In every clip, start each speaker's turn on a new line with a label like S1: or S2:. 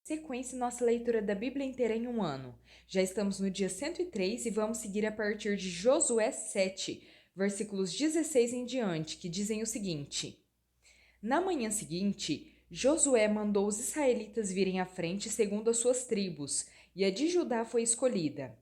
S1: Sequência nossa leitura da Bíblia inteira em um ano. Já estamos no dia 103 e vamos seguir a partir de Josué 7, versículos 16 em diante, que dizem o seguinte: Na manhã seguinte, Josué mandou os israelitas virem à frente segundo as suas tribos, e a de Judá foi escolhida.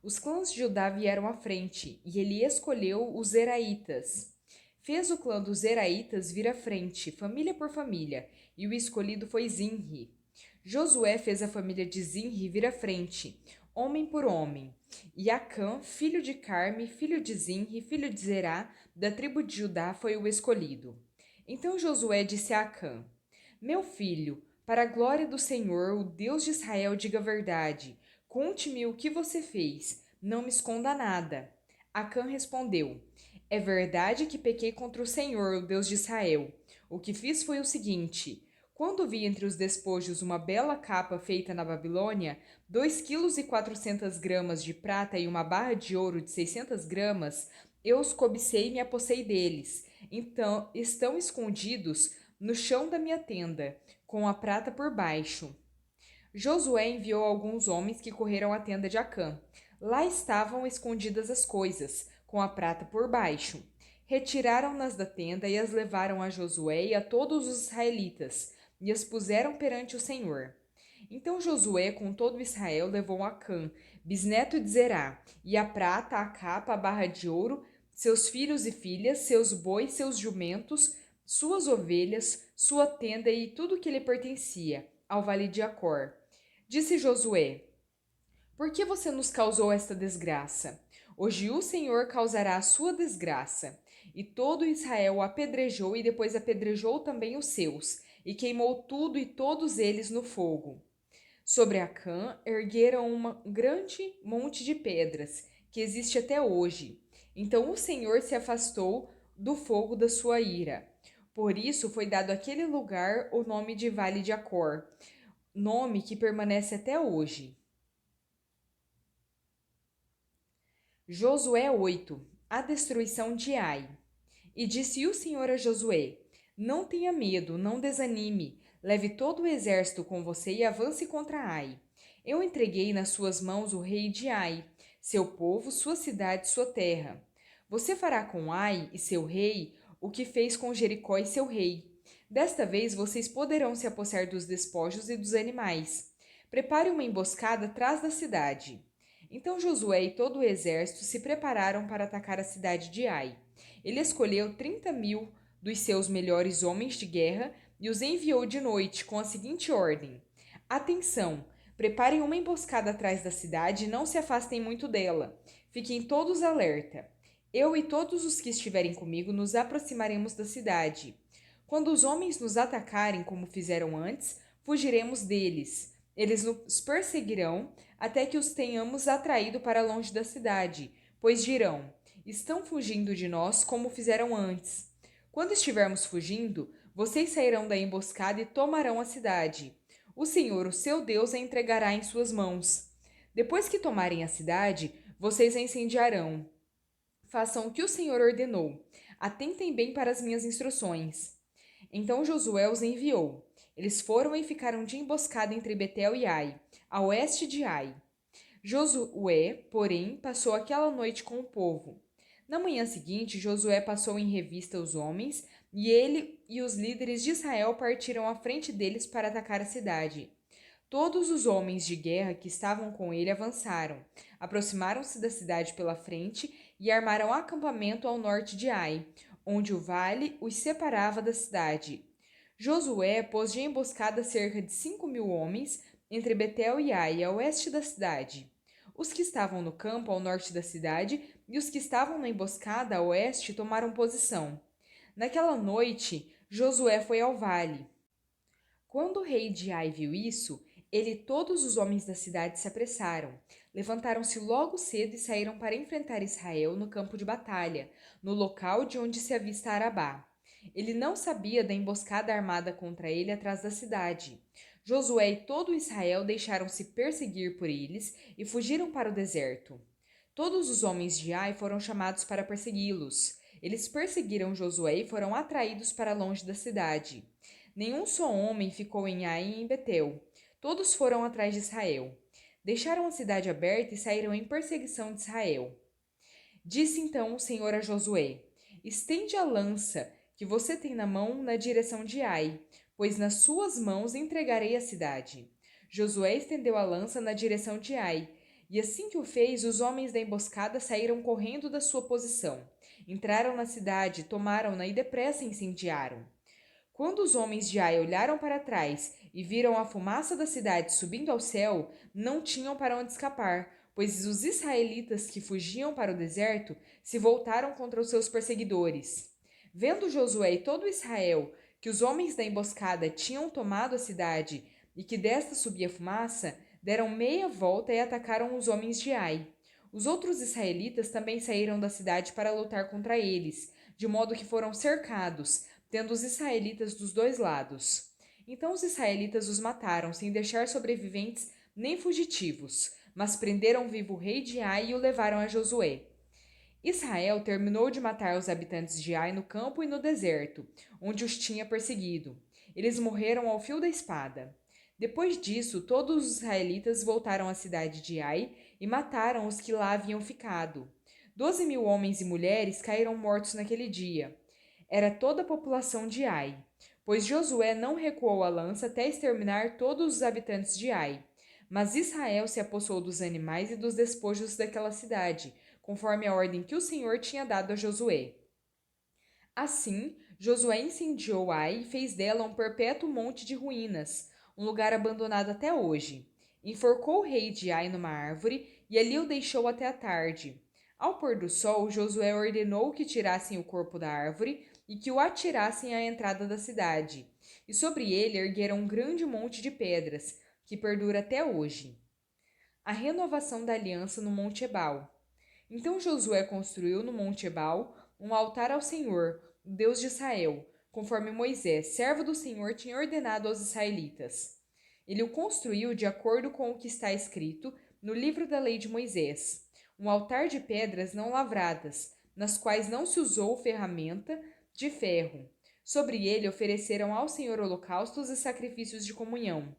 S1: Os clãs de Judá vieram à frente, e ele escolheu os Zeraitas. Fez o clã dos Zeraitas vir à frente, família por família, e o escolhido foi Zinri. Josué fez a família de Zinri vir à frente, homem por homem. E Acã, filho de Carme, filho de Zinri, filho de Zerá, da tribo de Judá, foi o escolhido. Então Josué disse a Acã: Meu filho, para a glória do Senhor, o Deus de Israel, diga a verdade. Conte-me o que você fez. Não me esconda nada. Acã respondeu: É verdade que pequei contra o Senhor, o Deus de Israel. O que fiz foi o seguinte: quando vi entre os despojos uma bela capa feita na Babilônia, 2,4 kg de prata e uma barra de ouro de 600 gramas, eu os cobicei e me apossei deles. Então, estão escondidos no chão da minha tenda, com a prata por baixo. Josué enviou alguns homens que correram à tenda de Acã. Lá estavam escondidas as coisas, com a prata por baixo. Retiraram-nas da tenda e as levaram a Josué e a todos os israelitas, e as puseram perante o Senhor. Então Josué, com todo Israel, levou Acã, bisneto de Zerá, e a prata, a capa, a barra de ouro, seus filhos e filhas, seus bois, seus jumentos, suas ovelhas, sua tenda e tudo que lhe pertencia, ao vale de Acor. Disse Josué: Por que você nos causou esta desgraça? Hoje o Senhor causará a sua desgraça. E todo Israel o apedrejou e depois apedrejou também os seus, e queimou tudo e todos eles no fogo. Sobre Acã ergueram um grande monte de pedras, que existe até hoje. Então o Senhor se afastou do fogo da sua ira. Por isso foi dado àquele lugar o nome de Vale de Acor, nome que permanece até hoje. Josué 8. A destruição de Ai. E disse o Senhor a Josué: Não tenha medo, não desanime. Leve todo o exército com você e avance contra Ai. Eu entreguei nas suas mãos o rei de Ai, seu povo, sua cidade, sua terra. Você fará com Ai e seu rei o que fez com Jericó e seu rei. Desta vez vocês poderão se apossar dos despojos e dos animais. Prepare uma emboscada atrás da cidade. Então Josué e todo o exército se prepararam para atacar a cidade de Ai. Ele escolheu 30.000 dos seus melhores homens de guerra e os enviou de noite com a seguinte ordem: Atenção! Preparem uma emboscada atrás da cidade e não se afastem muito dela. Fiquem todos alerta. Eu e todos os que estiverem comigo nos aproximaremos da cidade. Quando os homens nos atacarem como fizeram antes, fugiremos deles. Eles nos perseguirão até que os tenhamos atraído para longe da cidade, pois dirão: Estão fugindo de nós como fizeram antes. Quando estivermos fugindo, vocês sairão da emboscada e tomarão a cidade. O Senhor, o seu Deus, a entregará em suas mãos. Depois que tomarem a cidade, vocês a incendiarão. Façam o que o Senhor ordenou. Atentem bem para as minhas instruções. Então Josué os enviou. Eles foram e ficaram de emboscada entre Betel e Ai, a oeste de Ai. Josué, porém, passou aquela noite com o povo. Na manhã seguinte, Josué passou em revista os homens, e ele e os líderes de Israel partiram à frente deles para atacar a cidade. Todos os homens de guerra que estavam com ele avançaram, aproximaram-se da cidade pela frente e armaram acampamento ao norte de Ai, onde o vale os separava da cidade. Josué pôs de emboscada cerca de 5.000 homens entre Betel e Ai, a oeste da cidade. Os que estavam no campo ao norte da cidade e os que estavam na emboscada a oeste tomaram posição. Naquela noite, Josué foi ao vale. Quando o rei de Ai viu isso, ele e todos os homens da cidade se apressaram. Levantaram-se logo cedo e saíram para enfrentar Israel no campo de batalha, no local de onde se avista Arabá. Ele não sabia da emboscada armada contra ele atrás da cidade. Josué e todo Israel deixaram-se perseguir por eles e fugiram para o deserto. Todos os homens de Ai foram chamados para persegui-los. Eles perseguiram Josué e foram atraídos para longe da cidade. Nenhum só homem ficou em Ai e em Betel. todos foram atrás de Israel. Deixaram a cidade aberta e saíram em perseguição de Israel. Disse então o Senhor a Josué: Estende a lança que você tem na mão na direção de Ai, pois nas suas mãos entregarei a cidade. Josué estendeu a lança na direção de Ai, e assim que o fez, os homens da emboscada saíram correndo da sua posição. Entraram na cidade, tomaram-na e depressa incendiaram. Quando os homens de Ai olharam para trás e viram a fumaça da cidade subindo ao céu, não tinham para onde escapar, pois os israelitas que fugiam para o deserto se voltaram contra os seus perseguidores. Vendo Josué e todo Israel que os homens da emboscada tinham tomado a cidade e que desta subia fumaça, deram meia volta e atacaram os homens de Ai. Os outros israelitas também saíram da cidade para lutar contra eles, de modo que foram cercados, tendo os israelitas dos dois lados. Então os israelitas os mataram, sem deixar sobreviventes nem fugitivos, mas prenderam vivo o rei de Ai e o levaram a Josué. Israel terminou de matar os habitantes de Ai no campo e no deserto, onde os tinha perseguido. Eles morreram ao fio da espada. Depois disso, todos os israelitas voltaram à cidade de Ai e mataram os que lá haviam ficado. 12.000 homens e mulheres caíram mortos naquele dia. Era toda a população de Ai, pois Josué não recuou a lança até exterminar todos os habitantes de Ai. Mas Israel se apossou dos animais e dos despojos daquela cidade, conforme a ordem que o Senhor tinha dado a Josué. Assim, Josué incendiou Ai e fez dela um perpétuo monte de ruínas, um lugar abandonado até hoje. Enforcou o rei de Ai numa árvore e ali o deixou até a tarde. Ao pôr do sol, Josué ordenou que tirassem o corpo da árvore e que o atirassem à entrada da cidade. E sobre ele ergueram um grande monte de pedras, que perdura até hoje. A renovação da aliança no Monte Ebal. Então Josué construiu no Monte Ebal um altar ao Senhor, o Deus de Israel, conforme Moisés, servo do Senhor, tinha ordenado aos israelitas. Ele o construiu de acordo com o que está escrito no livro da lei de Moisés, um altar de pedras não lavradas, nas quais não se usou ferramenta de ferro. Sobre ele ofereceram ao Senhor holocaustos e sacrifícios de comunhão.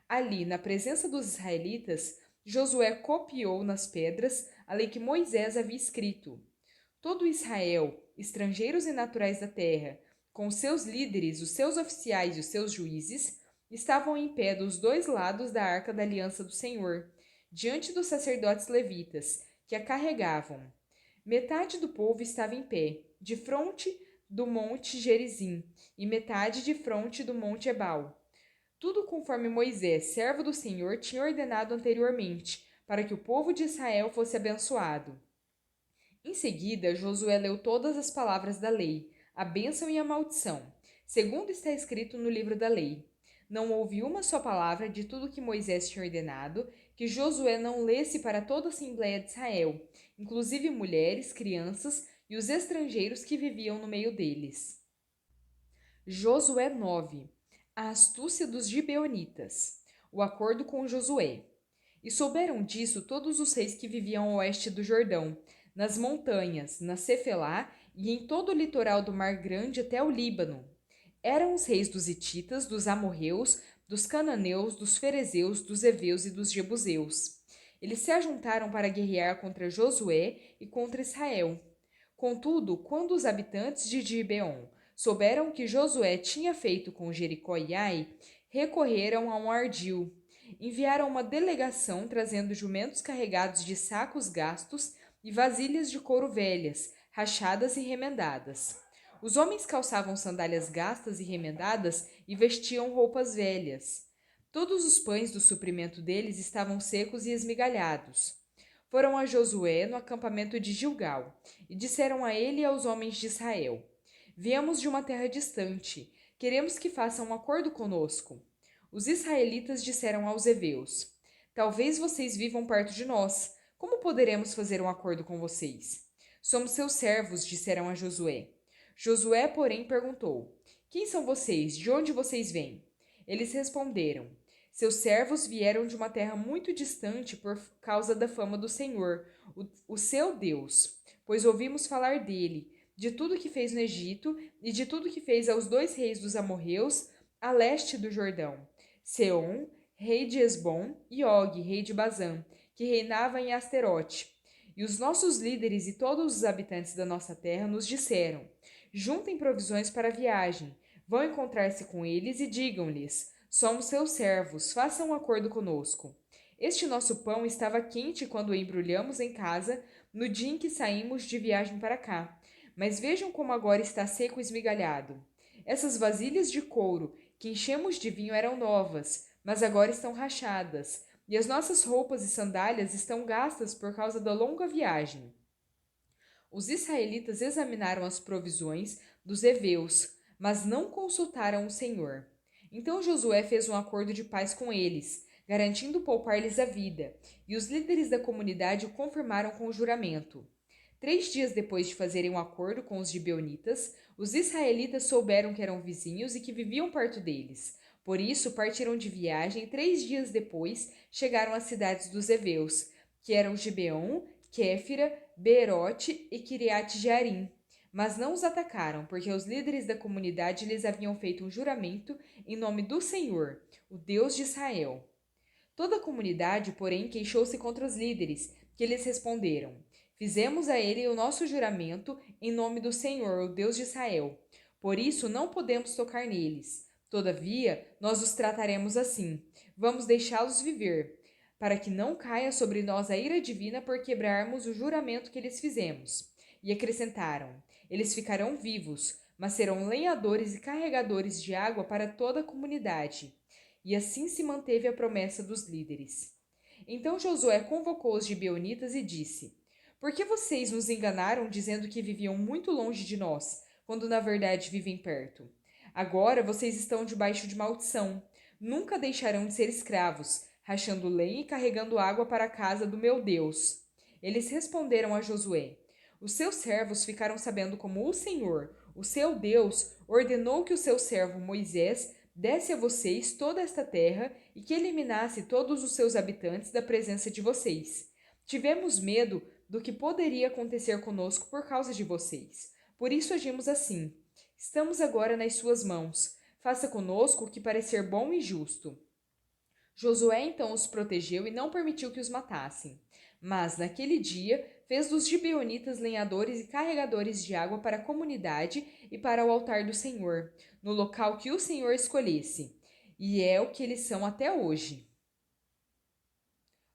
S1: Ali, na presença dos israelitas, Josué copiou nas pedras a lei que Moisés havia escrito. Todo Israel, estrangeiros e naturais da terra, com seus líderes, os seus oficiais e os seus juízes, estavam em pé dos dois lados da arca da aliança do Senhor, diante dos sacerdotes levitas, que a carregavam. Metade do povo estava em pé, de fronte do monte Gerizim, e metade de fronte do monte Ebal. Tudo conforme Moisés, servo do Senhor, tinha ordenado anteriormente, para que o povo de Israel fosse abençoado. Em seguida, Josué leu todas as palavras da lei, a bênção e a maldição, segundo está escrito no livro da lei. Não houve uma só palavra de tudo que Moisés tinha ordenado que Josué não lesse para toda a Assembleia de Israel, inclusive mulheres, crianças e os estrangeiros que viviam no meio deles. Josué 9. A astúcia dos gibeonitas. O acordo com Josué. E souberam disso todos os reis que viviam ao oeste do Jordão, nas montanhas, na Cefelá e em todo o litoral do Mar Grande até o Líbano. Eram os reis dos hititas, dos amorreus, dos cananeus, dos ferezeus, dos heveus e dos jebuseus. Eles se ajuntaram para guerrear contra Josué e contra Israel. Contudo, quando os habitantes de Gibeon souberam o que Josué tinha feito com Jericó e Ai, recorreram a um ardil. Enviaram uma delegação trazendo jumentos carregados de sacos gastos e vasilhas de couro velhas, rachadas e remendadas. Os homens calçavam sandálias gastas e remendadas e vestiam roupas velhas. Todos os pães do suprimento deles estavam secos e esmigalhados. Foram a Josué no acampamento de Gilgal e disseram a ele e aos homens de Israel: Viemos de uma terra distante, queremos que façam um acordo conosco. Os israelitas disseram aos heveus: Talvez vocês vivam perto de nós. Como poderemos fazer um acordo com vocês? Somos seus servos, disseram a Josué. Josué, porém, perguntou: Quem são vocês? De onde vocês vêm? Eles responderam: Seus servos vieram de uma terra muito distante por causa da fama do Senhor, o seu Deus, pois ouvimos falar dele, de tudo que fez no Egito e de tudo que fez aos dois reis dos amorreus a leste do Jordão, Seom, rei de Esbom, e Og, rei de Bazã, que reinava em Asterote. E os nossos líderes e todos os habitantes da nossa terra nos disseram: juntem provisões para a viagem, vão encontrar-se com eles e digam-lhes: somos seus servos, façam um acordo conosco. Este nosso pão estava quente quando o embrulhamos em casa no dia em que saímos de viagem para cá. Mas vejam como agora está seco e esmigalhado. Essas vasilhas de couro que enchemos de vinho eram novas, mas agora estão rachadas, e as nossas roupas e sandálias estão gastas por causa da longa viagem. Os israelitas examinaram as provisões dos heveus, mas não consultaram o Senhor. Então Josué fez um acordo de paz com eles, garantindo poupar-lhes a vida, e os líderes da comunidade o confirmaram com o juramento. 3 dias depois de fazerem um acordo com os gibeonitas, os israelitas souberam que eram vizinhos e que viviam perto deles. Por isso, partiram de viagem e 3 dias depois chegaram às cidades dos heveus, que eram Gibeon, Kéfira, Beerote e Kiriat-Jearim. Mas não os atacaram, porque os líderes da comunidade lhes haviam feito um juramento em nome do Senhor, o Deus de Israel. Toda a comunidade, porém, queixou-se contra os líderes, que lhes responderam: fizemos a ele o nosso juramento em nome do Senhor, o Deus de Israel. Por isso não podemos tocar neles. Todavia, nós os trataremos assim. Vamos deixá-los viver, para que não caia sobre nós a ira divina por quebrarmos o juramento que lhes fizemos. E acrescentaram: eles ficarão vivos, mas serão lenhadores e carregadores de água para toda a comunidade. E assim se manteve a promessa dos líderes. Então Josué convocou os gibeonitas e disse: por que vocês nos enganaram dizendo que viviam muito longe de nós, quando na verdade vivem perto? Agora vocês estão debaixo de maldição. Nunca deixarão de ser escravos, rachando lenha e carregando água para a casa do meu Deus. Eles responderam a Josué: os seus servos ficaram sabendo como o Senhor, o seu Deus, ordenou que o seu servo Moisés desse a vocês toda esta terra e que eliminasse todos os seus habitantes da presença de vocês. Tivemos medo do que poderia acontecer conosco por causa de vocês. Por isso agimos assim. Estamos agora nas suas mãos. Faça conosco o que parecer bom e justo. Josué então os protegeu e não permitiu que os matassem. Mas, naquele dia, fez dos gibeonitas lenhadores e carregadores de água para a comunidade e para o altar do Senhor, no local que o Senhor escolhesse. E é o que eles são até hoje.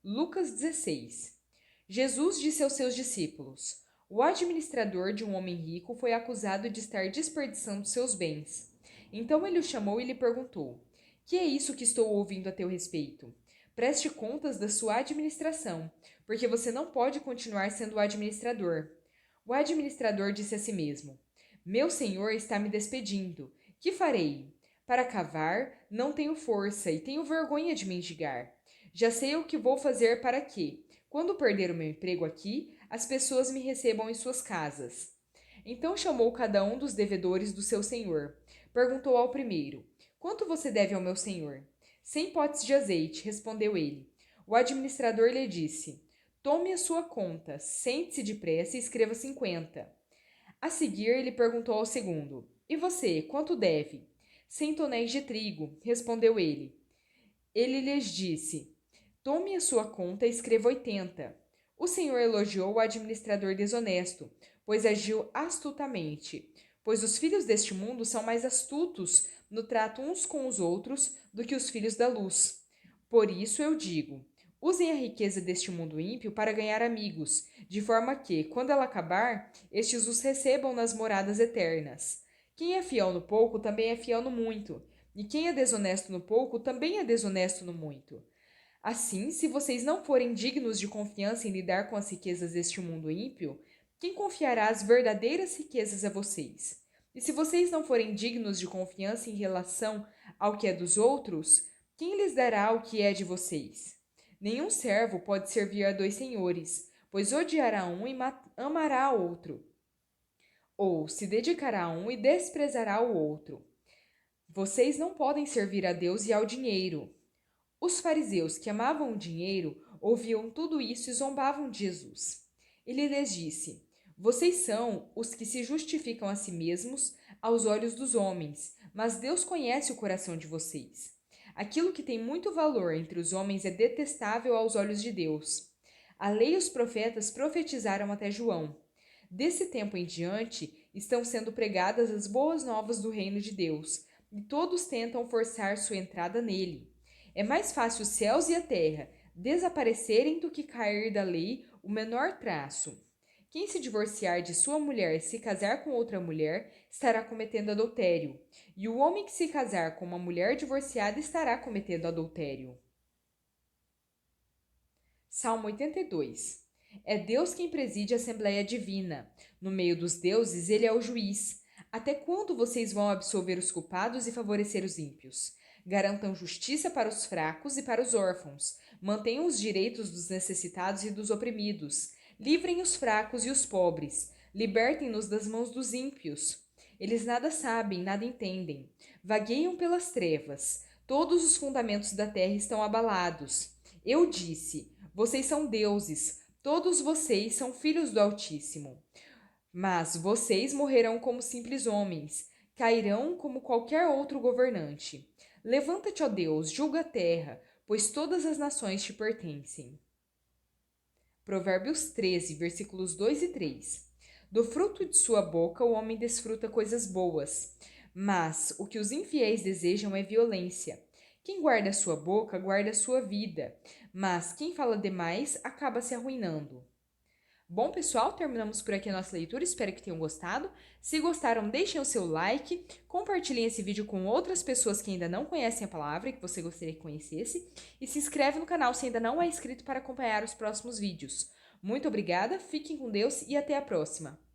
S1: Lucas 16. Jesus disse aos seus discípulos: o administrador de um homem rico foi acusado de estar desperdiçando seus bens. Então ele o chamou e lhe perguntou: que é isso que estou ouvindo a teu respeito? Preste contas da sua administração, porque você não pode continuar sendo o administrador. O administrador disse a si mesmo: meu senhor está me despedindo. Que farei? Para cavar, não tenho força e tenho vergonha de mendigar. Já sei o que vou fazer para que, quando perder o meu emprego aqui, as pessoas me recebam em suas casas. Então chamou cada um dos devedores do seu senhor. Perguntou ao primeiro: quanto você deve ao meu senhor? 100 potes de azeite, respondeu ele. O administrador lhe disse: tome a sua conta, sente-se depressa e escreva 50. A seguir, ele perguntou ao segundo: e você, quanto deve? 100 tonéis de trigo, respondeu ele. Ele lhes disse: tome a sua conta e escreva 80. O senhor elogiou o administrador desonesto, pois agiu astutamente. Pois os filhos deste mundo são mais astutos no trato uns com os outros do que os filhos da luz. Por isso eu digo: usem a riqueza deste mundo ímpio para ganhar amigos, de forma que, quando ela acabar, estes os recebam nas moradas eternas. Quem é fiel no pouco também é fiel no muito, e quem é desonesto no pouco também é desonesto no muito. Assim, se vocês não forem dignos de confiança em lidar com as riquezas deste mundo ímpio, quem confiará as verdadeiras riquezas a vocês? E se vocês não forem dignos de confiança em relação ao que é dos outros, quem lhes dará o que é de vocês? Nenhum servo pode servir a dois senhores, pois odiará um e amará o outro, ou se dedicará a um e desprezará o outro. Vocês não podem servir a Deus e ao dinheiro. Os fariseus, que amavam o dinheiro, ouviam tudo isso e zombavam de Jesus. Ele lhes disse: vocês são os que se justificam a si mesmos aos olhos dos homens, mas Deus conhece o coração de vocês. Aquilo que tem muito valor entre os homens é detestável aos olhos de Deus. A lei e os profetas profetizaram até João. Desse tempo em diante, estão sendo pregadas as boas novas do reino de Deus, e todos tentam forçar sua entrada nele. É mais fácil os céus e a terra desaparecerem do que cair da lei o menor traço. Quem se divorciar de sua mulher e se casar com outra mulher estará cometendo adultério, e o homem que se casar com uma mulher divorciada estará cometendo adultério. Salmo 82. É Deus quem preside a Assembleia Divina. No meio dos deuses, ele é o juiz. Até quando vocês vão absolver os culpados e favorecer os ímpios? Garantam justiça para os fracos e para os órfãos. Mantenham os direitos dos necessitados e dos oprimidos. Livrem os fracos e os pobres. Libertem-nos das mãos dos ímpios. Eles nada sabem, nada entendem. Vagueiam pelas trevas. Todos os fundamentos da terra estão abalados. Eu disse: vocês são deuses, todos vocês são filhos do Altíssimo. Mas vocês morrerão como simples homens, cairão como qualquer outro governante. Levanta-te, ó Deus, julga a terra, pois todas as nações te pertencem. Provérbios 13, versículos 2 e 3. Do fruto de sua boca o homem desfruta coisas boas, mas o que os infiéis desejam é violência. Quem guarda a sua boca, guarda a sua vida, mas quem fala demais acaba se arruinando. Bom, pessoal, terminamos por aqui a nossa leitura, espero que tenham gostado. Se gostaram, deixem o seu like, compartilhem esse vídeo com outras pessoas que ainda não conhecem a palavra e que você gostaria que conhecesse, e se inscreve no canal se ainda não é inscrito para acompanhar os próximos vídeos. Muito obrigada, fiquem com Deus e até a próxima!